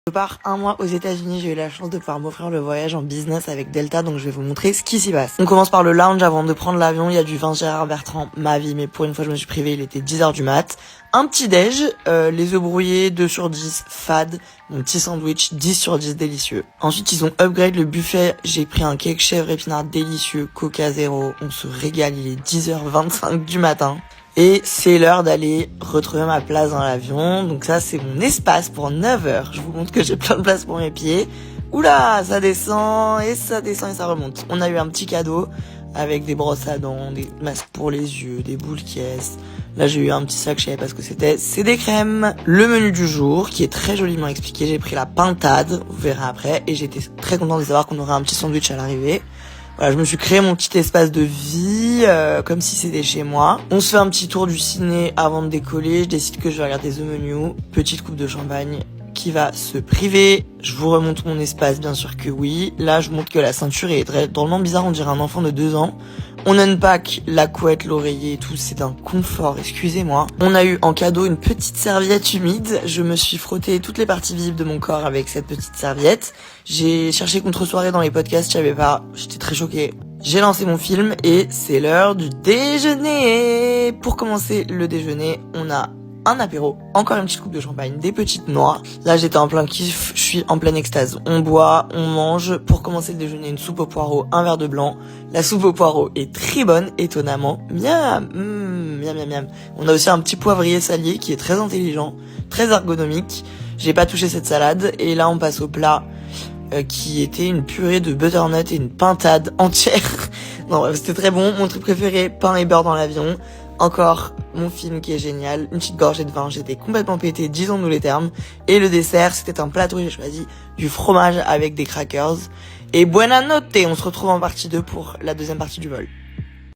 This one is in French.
Je pars un mois aux États-Unis, j'ai eu la chance de pouvoir m'offrir le voyage en business avec Delta, donc je vais vous montrer ce qui s'y passe. On commence par le lounge avant de prendre l'avion, il y a du vin Gérard Bertrand, ma vie, mais pour une fois je me suis privée, il était 10h du mat. Un petit déj, les œufs brouillés, 2 sur 10, fade, mon petit sandwich, 10 sur 10, délicieux. Ensuite ils ont upgrade le buffet, j'ai pris un cake chèvre épinard délicieux, Coca zéro, on se régale, il est 10h25 du matin. Et c'est l'heure d'aller retrouver ma place dans l'avion. Donc ça, c'est mon espace pour 9h. Je vous montre que j'ai plein de place pour mes pieds. Oula, ça descend et ça descend et ça remonte. On a eu un petit cadeau avec des brosses à dents, des masques pour les yeux, des boules caisses. Là, j'ai eu un petit sac, je savais pas ce que c'était. C'est des crèmes. Le menu du jour, qui est très joliment expliqué. J'ai pris la pintade, vous verrez après. Et j'étais très contente de savoir qu'on aurait un petit sandwich à l'arrivée. Voilà, je me suis créé mon petit espace de vie, comme si c'était chez moi. On se fait un petit tour du ciné avant de décoller. Je décide que je vais regarder The Menu. Petite coupe de champagne qui va se priver. Je vous remonte mon espace, bien sûr que oui. Là, je montre que la ceinture est drôlement bizarre. On dirait un enfant de 2 ans. On unpack la couette, l'oreiller et tout. C'est un confort, excusez-moi. On a eu en cadeau une petite serviette humide. Je me suis frotté toutes les parties visibles de mon corps avec cette petite serviette. J'ai cherché contre-soirée dans les podcasts, je savais pas. J'étais très choquée. J'ai lancé mon film et c'est l'heure du déjeuner. Pour commencer le déjeuner, on a un apéro, encore une petite coupe de champagne, des petites noix. Là, j'étais en plein kiff, je suis en pleine extase. On boit, on mange. Pour commencer le déjeuner, une soupe aux poireaux, un verre de blanc. La soupe aux poireaux est très bonne, étonnamment. Miam, miam, miam, miam. On a aussi un petit poivrier salier qui est très intelligent, très ergonomique. J'ai pas touché cette salade. Et là, on passe au plat qui était une purée de butternut et une pintade entière. Non, bref, c'était très bon. Mon truc préféré, pain et beurre dans l'avion. Encore mon film qui est génial, une petite gorgée de vin, j'étais complètement pétée, disons-nous les termes. Et le dessert, c'était un plateau, j'ai choisi du fromage avec des crackers. Et buona notte, on se retrouve en partie 2 pour la deuxième partie du vol.